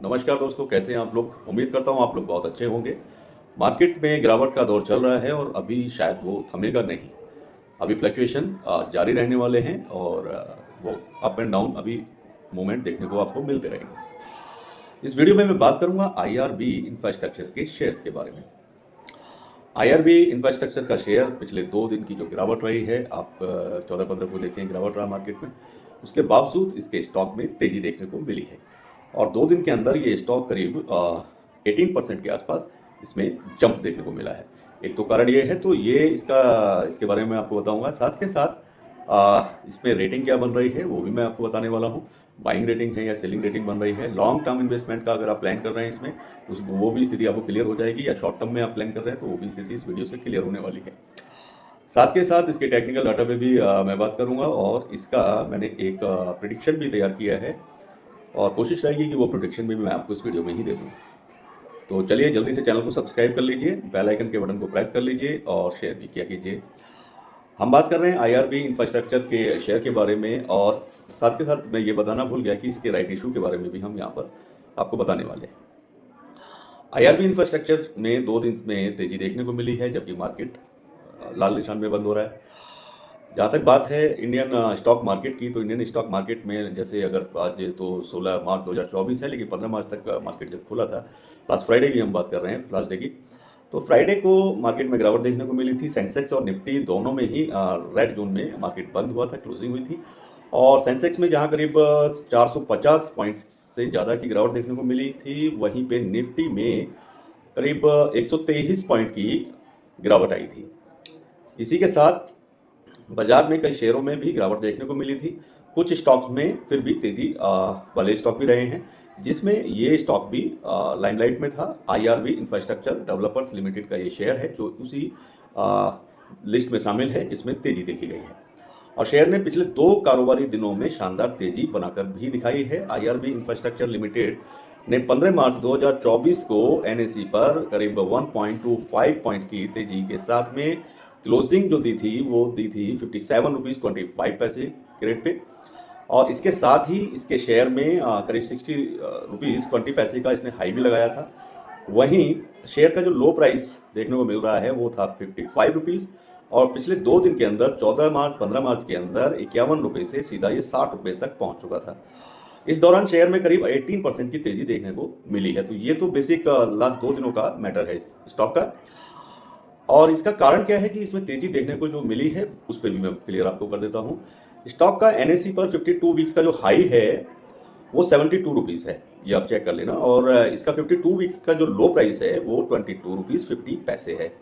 नमस्कार दोस्तों, कैसे हैं आप लोग। उम्मीद करता हूं आप लोग बहुत अच्छे होंगे। मार्केट में गिरावट का दौर चल रहा है और अभी शायद वो थमेगा नहीं। अभी फ्लक्चुएशन जारी रहने वाले हैं और वो अप एंड डाउन अभी मूवमेंट देखने को आपको मिलते रहेंगे। इस वीडियो में मैं बात करूंगा आईआरबी इंफ्रास्ट्रक्चर के शेयर्स के बारे में। आईआरबी इंफ्रास्ट्रक्चर का शेयर पिछले 2 दिन की जो गिरावट रही है, आप 14-15 को देखें गिरावट रहा मार्केट में, उसके बावजूद इसके स्टॉक में तेजी देखने को मिली है और 2 दिन के अंदर ये स्टॉक करीब 18% के आसपास इसमें जंप देखने को मिला है। एक तो कारण ये है, तो ये इसके बारे में आपको बताऊंगा। साथ के साथ इसमें रेटिंग क्या बन रही है वो भी मैं आपको बताने वाला हूँ। बाइंग रेटिंग है या सेलिंग रेटिंग बन रही है। लॉन्ग टर्म इन्वेस्टमेंट का अगर आप प्लान कर रहे हैं इसमें, वो भी स्थिति आपको क्लियर हो जाएगी, या शॉर्ट टर्म में आप प्लान कर रहे हैं तो वो भी स्थिति इस वीडियो से क्लियर होने वाली है। साथ के साथ इसके टेक्निकल डाटा पे भी मैं बात करूंगा और इसका मैंने एक प्रिडिक्शन भी तैयार किया है और कोशिश रहेगी कि वो प्रोडिक्शन भी मैं आपको इस वीडियो में ही दे दूं। तो चलिए जल्दी से चैनल को सब्सक्राइब कर लीजिए, बेल आइकन के बटन को प्रेस कर लीजिए और शेयर भी किया कीजिए। हम बात कर रहे हैं आईआरबी इंफ्रास्ट्रक्चर के शेयर के बारे में और साथ के साथ मैं ये बताना भूल गया कि इसके राइट इशू के बारे में भी हम यहाँ पर आपको बताने वाले हैं। आईआरबी इंफ्रास्ट्रक्चर में 2 दिन में तेजी देखने को मिली है, जबकि मार्केट लाल निशान में बंद हो रहा है। जहाँ तक बात है इंडियन स्टॉक मार्केट की, तो इंडियन स्टॉक मार्केट में जैसे अगर आज तो 16 मार्च 2024 है, लेकिन 15 मार्च तक मार्केट जब खुला था, लास्ट फ्राइडे की हम बात कर रहे हैं, लास्ट डे की, तो फ्राइडे को मार्केट में गिरावट देखने को मिली थी। सेंसेक्स और निफ्टी दोनों में ही रेड जोन में मार्केट बंद हुआ था, क्लोजिंग हुई थी। और सेंसेक्स में जहाँ करीब 450 पॉइंट्स से ज़्यादा की गिरावट देखने को मिली थी, वहीं पे निफ्टी में करीब 123 पॉइंट की गिरावट आई थी। इसी के साथ बाजार में कई शेयरों में भी गिरावट देखने को मिली थी। कुछ स्टॉक में फिर भी तेजी वाले स्टॉक भी रहे हैं, जिसमें ये स्टॉक भी लाइमलाइट में था। आईआरबी इंफ्रास्ट्रक्चर डेवलपर्स लिमिटेड का ये शेयर है जो उसी लिस्ट में शामिल है जिसमें तेजी देखी गई है और शेयर ने पिछले 2 कारोबारी दिनों में शानदार तेजी बनाकर भी दिखाई है। आईआरबी इंफ्रास्ट्रक्चर लिमिटेड ने 15 मार्च 2024 को एनएसई पर करीब 1.25 पॉइंट की तेजी के साथ में क्लोजिंग जो दी थी वो दी थी 57 रुपीज़ 25 पैसे के रेट पे और इसके साथ ही इसके शेयर में करीब 60 रुपीज़ 20 पैसे का इसने हाई भी लगाया था। वहीं शेयर का जो लो प्राइस देखने को मिल रहा है वो था 55 रुपीज़ और पिछले 2 दिन के अंदर 14 मार्च 15 मार्च के अंदर 51 रुपये से सीधा ये 60 रुपये तक पहुंच चुका था। इस दौरान शेयर में करीब 18% की तेजी देखने को मिली है। तो ये तो बेसिक लास्ट 2 दिनों का मैटर है इस स्टॉक का। और इसका कारण क्या है कि इसमें तेजी देखने को जो मिली है उस पर भी मैं क्लियर आपको कर देता हूं। स्टॉक का एनएसई पर 52 वीक्स का जो हाई है वो 72 रुपीज़ है, ये आप चेक कर लेना। और इसका 52 वीक का जो लो प्राइस है वो 22 रुपीज़ 50 पैसे है।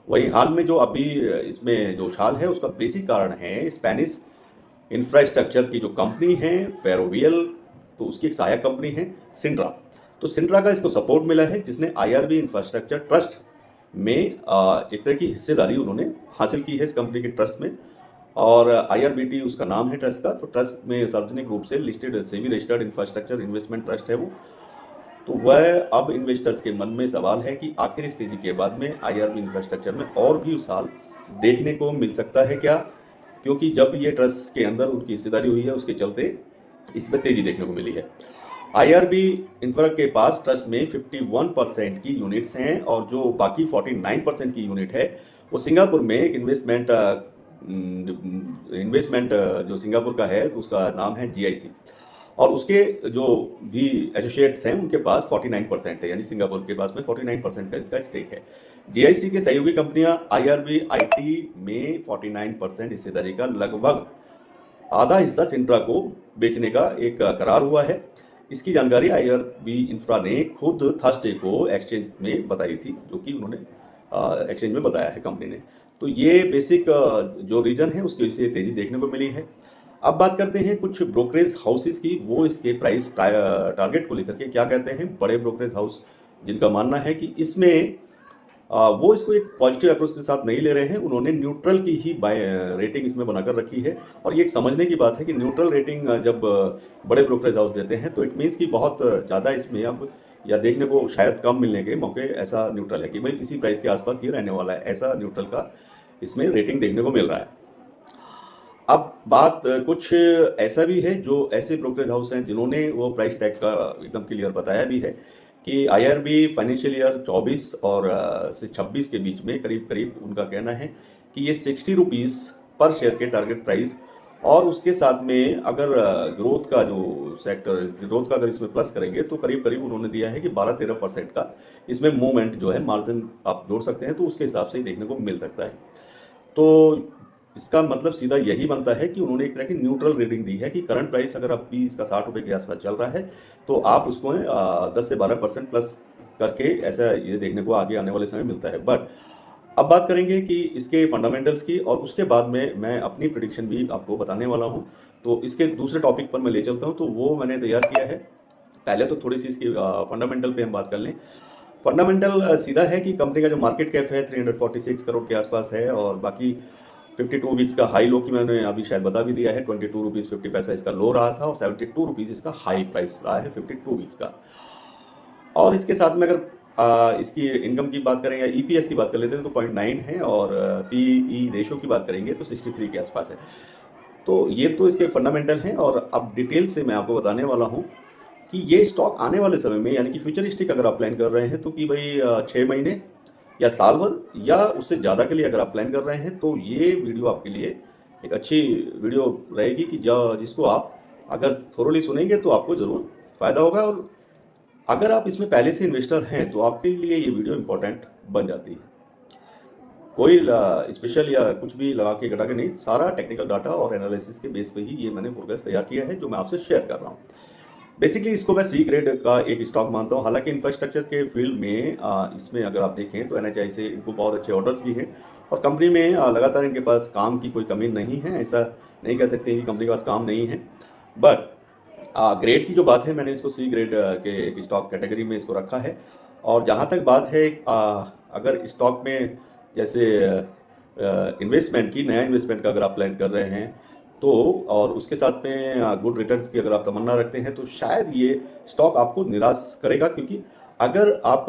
वही हाल में जो अभी इसमें जो उछाल है उसका बेसिक कारण है स्पेनिश इंफ्रास्ट्रक्चर की जो कंपनी है फेरोवियल, तो उसकी एक सहायक कंपनी है सिंड्रा। तो सिंड्रा का इसको सपोर्ट मिला है, जिसने आईआरबी इंफ्रास्ट्रक्चर ट्रस्ट में एक तरह की हिस्सेदारी उन्होंने हासिल की है इस कंपनी के ट्रस्ट में। और आईआरबीटी उसका नाम है ट्रस्ट का। तो ट्रस्ट में सार्वजनिक रूप से listed SEBI registered infrastructure investment trust है वो। तो वह अब इन्वेस्टर्स के मन में सवाल है कि आखिर इस तेजी के बाद में आईआरबी इंफ्रास्ट्रक्चर में और भी उछाल देखने को मिल सकता है क्या, क्योंकि जब ये ट्रस्ट के अंदर उनकी हिस्सेदारी हुई है उसके चलते इसमें तेजी देखने को मिली है। आईआरबी इंफ्रा के पास ट्रस्ट में 51% की यूनिट्स हैं और जो बाकी 49% की यूनिट है वो सिंगापुर में एक इन्वेस्टमेंट जो सिंगापुर का है तो उसका नाम है जीआईसी और उसके जो भी एसोसिएट्स हैं उनके पास 49% है, यानी सिंगापुर के पास में 49% का इसका स्टेक है। जीआईसी के सहयोगी कंपनियां आईआरबी आईटी में 49% हिस्सेदारी का लगभग आधा हिस्सा सिंट्रा को बेचने का एक करार हुआ है। इसकी जानकारी आईआरबी इंफ्रा ने खुद थर्सडे को एक्सचेंज में बताई थी, जो कि उन्होंने एक्सचेंज में बताया है कंपनी ने। तो ये बेसिक जो रीजन है उसकी वजह से तेजी देखने को मिली है। अब बात करते हैं कुछ ब्रोकरेज हाउसेस की, वो इसके प्राइस टारगेट को लेकर के क्या कहते हैं। बड़े ब्रोकरेज हाउस जिनका मानना है कि इसमें वो इसको एक पॉजिटिव अप्रोच के साथ नहीं ले रहे हैं, उन्होंने न्यूट्रल की ही रेटिंग इसमें बनाकर रखी है। और ये एक समझने की बात है कि न्यूट्रल रेटिंग जब बड़े ब्रोकरेज हाउस देते हैं तो इट मीन्स कि बहुत ज़्यादा इसमें अब या देखने को शायद कम मिलने के मौके ऐसा न्यूट्रल है कि भाई इसी प्राइस के आसपास ये रहने वाला है, ऐसा न्यूट्रल का इसमें रेटिंग देखने को मिल रहा है। अब बात कुछ ऐसा भी है, जो ऐसे ब्रोकरेज हाउस हैं जिन्होंने वो प्राइस टैग का एकदम क्लियर बताया भी है कि आईआरबी फाइनेंशियल ईयर 24 और से 26 के बीच में करीब करीब उनका कहना है कि ये 60 रुपीज़ पर शेयर के टारगेट प्राइस, और उसके साथ में अगर ग्रोथ का जो सेक्टर ग्रोथ का अगर इसमें प्लस करेंगे तो करीब करीब उन्होंने दिया है कि 12-13% का इसमें मूवमेंट जो है मार्जिन आप जोड़ सकते हैं, तो उसके हिसाब से ही देखने को मिल सकता है। तो इसका मतलब सीधा यही बनता है कि उन्होंने एक तरह की न्यूट्रल रेटिंग दी है कि करंट प्राइस अगर अभी इसका 60 रुपये के आसपास चल रहा है तो आप उसको 10 से 12% प्लस करके ऐसा ये देखने को आगे आने वाले समय मिलता है। बट अब बात करेंगे कि इसके फंडामेंटल्स की, और उसके बाद में मैं अपनी प्रिडिक्शन भी आपको बताने वाला हूँ। तो इसके दूसरे टॉपिक पर मैं ले चलता हूँ, तो वो मैंने तैयार किया है। पहले तो थोड़ी सी इसकी फंडामेंटल पे हम बात कर लें। फंडामेंटल सीधा है कि कंपनी का जो मार्केट कैप है 346 करोड़ के आसपास है, और बाकी 52 वीक्स का हाई लो की मैंने अभी शायद बता भी दिया है। 22 रुपीज़ 50 पैसा इसका लो रहा था, और 72 रुपीज़ इसका हाई प्राइस रहा है 52 वीक्स का। और इसके साथ में अगर इसकी इनकम की बात करें या ईपीएस की बात कर लेते हैं तो 0.9 है, और पीई रेशियो की बात करेंगे तो 63 के आसपास है। तो ये तो इसके फंडामेंटल हैं, और अब डिटेल से मैं आपको बताने वाला हूँ कि ये स्टॉक आने वाले समय में, यानी कि फ्यूचरिस्टिक अगर आप प्लान कर रहे हैं तो कि भाई 6 महीने या साल भर या उससे ज़्यादा के लिए अगर आप प्लान कर रहे हैं, तो ये वीडियो आपके लिए एक अच्छी वीडियो रहेगी कि जिसको आप अगर थोरोली सुनेंगे तो आपको ज़रूर फ़ायदा होगा। और अगर आप इसमें पहले से इन्वेस्टर हैं तो आपके लिए ये वीडियो इंपॉर्टेंट बन जाती है। कोई स्पेशल या कुछ भी लगा के घटा के नहीं, सारा टेक्निकल डाटा और एनालिसिस के बेस पे ही ये मैंने फोरकास्ट तैयार किया है, जो मैं आपसे शेयर कर रहा हूँ। बेसिकली इसको मैं सी ग्रेड का एक स्टॉक मानता हूँ। हालांकि इंफ्रास्ट्रक्चर के फील्ड में इसमें अगर आप देखें तो एनएचआई से इनको बहुत अच्छे ऑर्डर्स भी हैं, और कंपनी में लगातार इनके पास काम की कोई कमी नहीं है। ऐसा नहीं कह सकते कि कंपनी के पास काम नहीं है। बट ग्रेड की जो बात है, मैंने इसको सी ग्रेड के एक स्टॉक कैटेगरी में इसको रखा है। और जहाँ तक बात है अगर स्टॉक में जैसे इन्वेस्टमेंट की, नया इन्वेस्टमेंट का अगर आप प्लान कर रहे हैं तो, और उसके साथ में गुड रिटर्न्स की अगर आप तमन्ना रखते हैं, तो शायद ये स्टॉक आपको निराश करेगा। क्योंकि अगर आप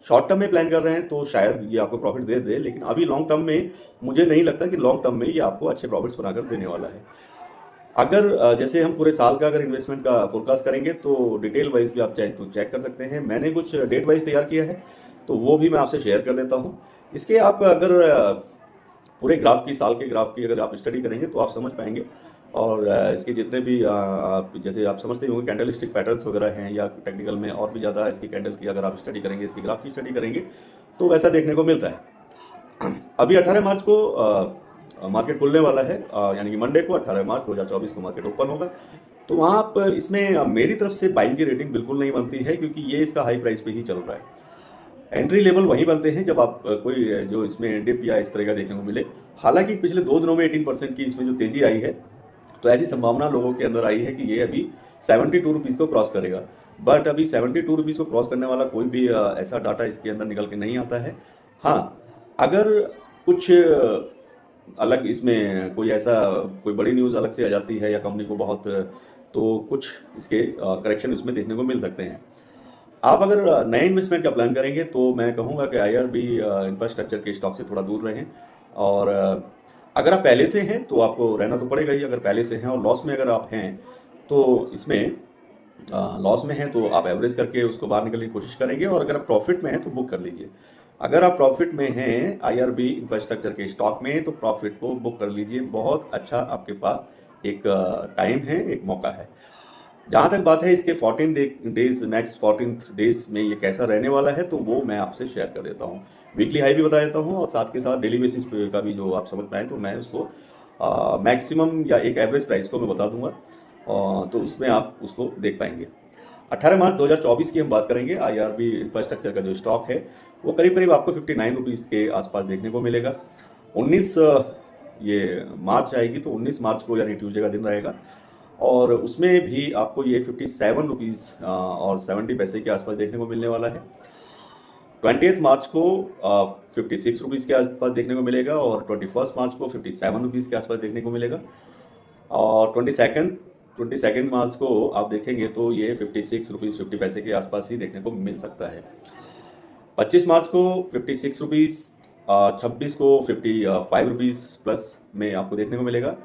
शॉर्ट टर्म में प्लान कर रहे हैं तो शायद ये आपको प्रॉफिट दे दे, लेकिन अभी लॉन्ग टर्म में मुझे नहीं लगता कि लॉन्ग टर्म में ये आपको अच्छे प्रॉफिट्स बनाकर देने वाला है। अगर जैसे हम पूरे साल का अगर इन्वेस्टमेंट का फोरकास्ट करेंगे तो डिटेल वाइज भी आप चाहें तो चेक कर सकते हैं। मैंने कुछ डेट वाइज तैयार किया है, तो वो भी मैं आपसे शेयर कर देता हूँ। इसके आप अगर पूरे ग्राफ की, साल के ग्राफ की अगर आप स्टडी करेंगे तो आप समझ पाएंगे। और इसके जितने भी आप जैसे आप समझते होंगे कैंडलस्टिक पैटर्न्स वगैरह हैं, या टेक्निकल में और भी ज़्यादा इसकी कैंडल की अगर आप स्टडी करेंगे, इसकी ग्राफ की स्टडी करेंगे, तो वैसा देखने को मिलता है। अभी 18 मार्च को मार्केट खुलने वाला है, यानी कि मंडे को 18 मार्च 2024 को मार्केट ओपन होगा। तो वहाँ आप इसमें मेरी तरफ से बाइंग की रेटिंग बिल्कुल नहीं बनती है, क्योंकि ये इसका हाई प्राइस पे ही चल रहा है। एंट्री लेवल वहीं बनते हैं जब आप कोई जो इसमें डिप या इस तरह का देखने को मिले। हालांकि पिछले 2 दिनों में 18% की इसमें जो तेजी आई है, तो ऐसी संभावना लोगों के अंदर आई है कि ये अभी 72 रुपीज़ को क्रॉस करेगा। बट अभी 72 रुपीज़ को क्रॉस करने वाला कोई भी ऐसा डाटा इसके अंदर निकल के नहीं आता है। हाँ, अगर कुछ अलग इसमें कोई ऐसा कोई बड़ी न्यूज़ अलग से आ जाती है या कंपनी को बहुत, तो कुछ इसके करेक्शन इसमें देखने को मिल सकते हैं। आप अगर नए इन्वेस्टमेंट का प्लान करेंगे तो मैं कहूँगा कि आईआरबी इंफ्रास्ट्रक्चर के स्टॉक से थोड़ा दूर रहें। और अगर आप पहले से हैं तो आपको रहना तो पड़ेगा ही। अगर पहले से हैं और लॉस में अगर आप हैं तो इसमें लॉस में हैं तो आप एवरेज करके उसको बाहर निकलने की कोशिश करेंगे, और अगर आप प्रॉफिट में हैं तो बुक कर लीजिए। अगर आप प्रॉफिट में हैं आईआरबी इंफ्रास्ट्रक्चर के स्टॉक में, तो प्रॉफिट को बुक कर लीजिए। बहुत अच्छा आपके पास एक टाइम है, एक मौका है। जहाँ तक बात है इसके 14 डेज, नेक्स्ट 14 डेज में ये कैसा रहने वाला है, तो वो मैं आपसे शेयर कर देता हूँ। वीकली हाई भी बता देता हूँ, और साथ के साथ डेली बेसिस पे का भी जो आप समझ पाएँ तो मैं उसको मैक्सिमम या एक एवरेज प्राइस को मैं बता दूंगा, तो उसमें आप उसको देख पाएंगे। 18 मार्च 2024 की हम बात करेंगे। आईआरबी इंफ्रास्ट्रक्चर का जो स्टॉक है वो करीब करीब आपको 59 रुपीज़ के आसपास देखने को मिलेगा। 19 ये मार्च आएगी, तो 19 मार्च को यानी ट्यूसडे का दिन रहेगा, और उसमें भी आपको ये 57 रुपीज़ और 70 पैसे के आसपास देखने को मिलने वाला है। 20 मार्च को 56 रुपीज़ के आसपास देखने को मिलेगा, और 21 मार्च को 57 रुपीज़ के आसपास देखने को मिलेगा, और 22 मार्च को आप देखेंगे तो ये 56 रुपीज़ 50 पैसे के आसपास ही देखने को मिल सकता है। 25 मार्च को 56 रुपीज़ 26 को 55 रुपीज़ प्लस में आपको देखने को मिलेगा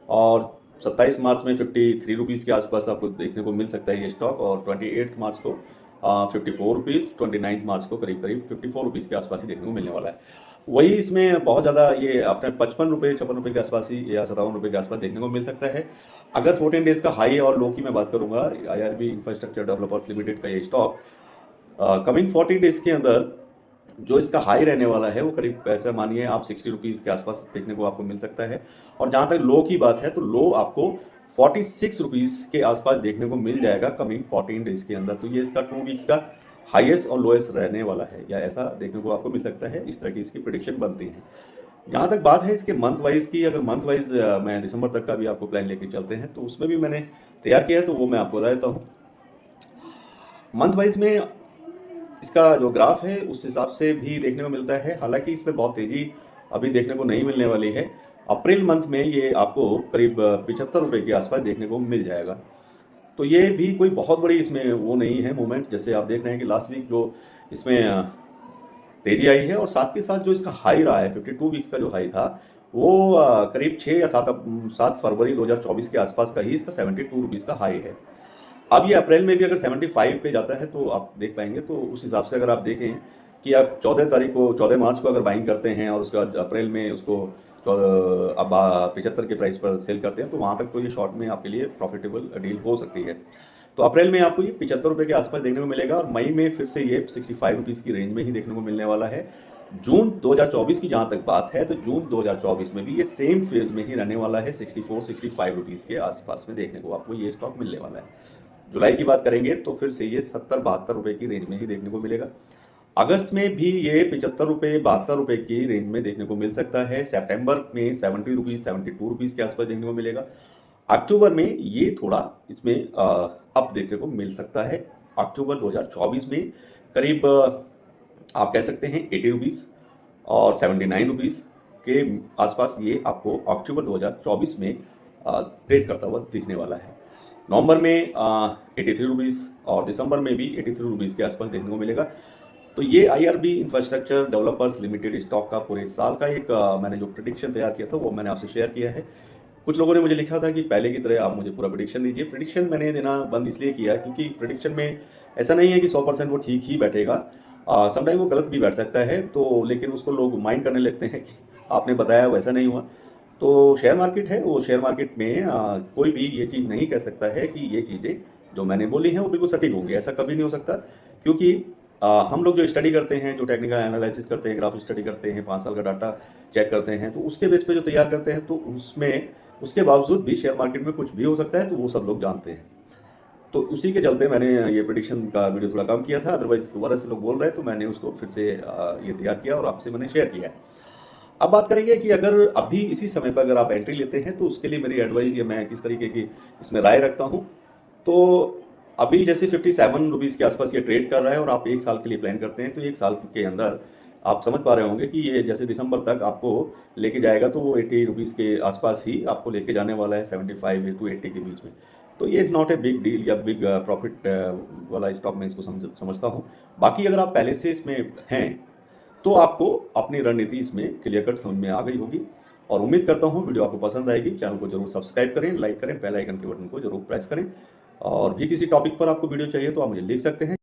और 27 मार्च में 53 रुपीज़ के आसपास आपको देखने को मिल सकता है ये स्टॉक और 28 मार्च को 54 रुपीज़, 29 मार्च को करीब करीब 54 रुपीज़ के आसपास ही देखने को मिलने वाला है। वही इसमें बहुत ज़्यादा ये अपने 55 रुपये 56 रुपये के आसपास ही या 57 रुपये के आसपास देखने को मिल सकता है। अगर 14 डेज़ का हाई और लो की मैं बात करूँगा, IRB इंफ्रास्ट्रक्चर डेवलपर्स लिमिटेड का ये स्टॉक कमिंग 40 डेज़ के अंदर जो इसका हाई रहने वाला है वो करीब ऐसा मानिए आप 60 रुपीज़ के आसपास देखने को आपको मिल सकता है और जहाँ तक लो की बात है तो लो आपको 46 रुपीज़ के आसपास देखने को मिल जाएगा कमिंग 14 डेज़ के अंदर। तो ये इसका 2 वीक्स का हाईएस्ट और लोएस्ट रहने वाला है या ऐसा देखने को आपको मिल सकता है। इस तरह की इसकी प्रेडिक्शन बनती है। जहाँ तक बात है इसके मंथ वाइज की, अगर मंथ वाइज मैं दिसंबर तक का भी आपको प्लान लेके चलते हैं तो उसमें भी मैंने तैयार किया है तो वो मैं आपको बता देता हूँ। मंथ वाइज में इसका जो ग्राफ है उस हिसाब से भी देखने को मिलता है, हालांकि इसमें बहुत तेज़ी अभी देखने को नहीं मिलने वाली है। अप्रैल मंथ में ये आपको करीब 75 रुपये के आसपास देखने को मिल जाएगा। तो ये भी कोई बहुत बड़ी इसमें वो नहीं है मूवमेंट, जैसे आप देख रहे हैं कि लास्ट वीक जो इसमें तेज़ी आई है और साथ के साथ जो इसका हाई रहा है 52 वीक्स का जो हाई था वो करीब 6 या 7 फरवरी 2024 के आसपास का ही इसका 72 रुपीज़ का हाई है। अब ये अप्रैल में भी अगर 75 पे जाता है तो आप देख पाएंगे। तो उस हिसाब से अगर आप देखें कि आप 14 मार्च को अगर बाइंग करते हैं और उसका अप्रैल में उसको अब 75 के प्राइस पर सेल करते हैं तो वहाँ तक तो ये शॉर्ट में आपके लिए प्रॉफिटेबल डील हो सकती है। तो अप्रैल में आपको ये 75 रुपये के आसपास देखने को मिलेगा और मई में फिर से ये 65 रुपीज़ की रेंज में ही देखने को मिलने वाला है। जून 2024 की जहाँ तक बात है तो जून 2024 में भी ये सेम फेज में ही रहने वाला है, 64-65 रुपीज़ के आसपास में देखने को आपको ये स्टॉक मिलने वाला है। जुलाई की बात करेंगे तो फिर से ये 70-72 रुपये की रेंज में ही देखने को मिलेगा। अगस्त में भी ये 75 रुपये 72 रुपये की रेंज में देखने को मिल सकता है। सितंबर में 70 रुपीज़ 72 रुपीज़ के आसपास देखने को मिलेगा। अक्टूबर में ये थोड़ा इसमें अप देखने को मिल सकता है। अक्टूबर 2024 में करीब आप कह सकते हैं 80 रुपीज़ और 79 रुपीज़ के आसपास ये आपको अक्टूबर 2024 में ट्रेड करता हुआ दिखने वाला है। नवंबर में 83 रुपीज़ और दिसंबर में भी 83 रुपीज़ के आसपास देखने को मिलेगा। तो ये IRB infrastructure developers limited stock का पूरे साल का एक मैंने जो प्रेडिक्शन तैयार किया था वो मैंने आपसे शेयर किया है। कुछ लोगों ने मुझे लिखा था कि पहले की तरह आप मुझे पूरा प्रेडिक्शन दीजिए। प्रेडिक्शन मैंने देना बंद इसलिए किया क्योंकि प्रेडिक्शन में ऐसा नहीं है कि 100% वो ठीक ही बैठेगा, समटाइम वो गलत भी बैठ सकता है। तो लेकिन उसको लोग माइंड करने लगते हैं कि आपने बताया वैसा नहीं हुआ। तो शेयर मार्केट है, वो शेयर मार्केट में कोई भी ये चीज़ नहीं कह सकता है कि ये चीज़ें जो मैंने बोली हैं वो बिल्कुल सटीक होंगी, ऐसा कभी नहीं हो सकता। क्योंकि हम लोग जो स्टडी करते हैं, जो टेक्निकल एनालिसिस करते हैं, ग्राफ स्टडी करते हैं, 5 साल का डाटा चेक करते हैं, तो उसके बेस पे जो तैयार करते हैं तो उसमें उसके बावजूद भी शेयर मार्केट में कुछ भी हो सकता है, तो वो सब लोग जानते हैं। तो उसी के चलते मैंने ये प्रेडिक्शन का वीडियो थोड़ा कम किया था, अदरवाइज दोबारा से लोग बोल रहे हैं तो मैंने उसको फिर से ये तैयार किया और आपसे मैंने शेयर किया है। अब बात करेंगे कि अगर अभी इसी समय पर अगर आप एंट्री लेते हैं तो उसके लिए मेरी एडवाइस या मैं किस तरीके की इसमें राय रखता हूँ। तो अभी जैसे 57 रुपीज़ के आसपास ये ट्रेड कर रहा है और आप 1 साल के लिए प्लान करते हैं तो 1 साल के अंदर आप समझ पा रहे होंगे कि ये जैसे दिसंबर तक आपको लेके जाएगा तो वो 80 रुपीज़ के आसपास ही आपको लेके जाने वाला है, 75 to 80 के बीच में। तो ये नॉट ए बिग डील या बिग प्रॉफिट वाला स्टॉक मैं इसको समझता हूँ। बाकी अगर आप पहले से इसमें हैं तो आपको अपनी रणनीति इसमें क्लियर कट समझ में आ गई होगी और उम्मीद करता हूँ वीडियो आपको पसंद आएगी। चैनल को जरूर सब्सक्राइब करें, लाइक करें, बेल आइकन के बटन को जरूर प्रेस करें और भी किसी टॉपिक पर आपको वीडियो चाहिए तो आप मुझे लिख सकते हैं।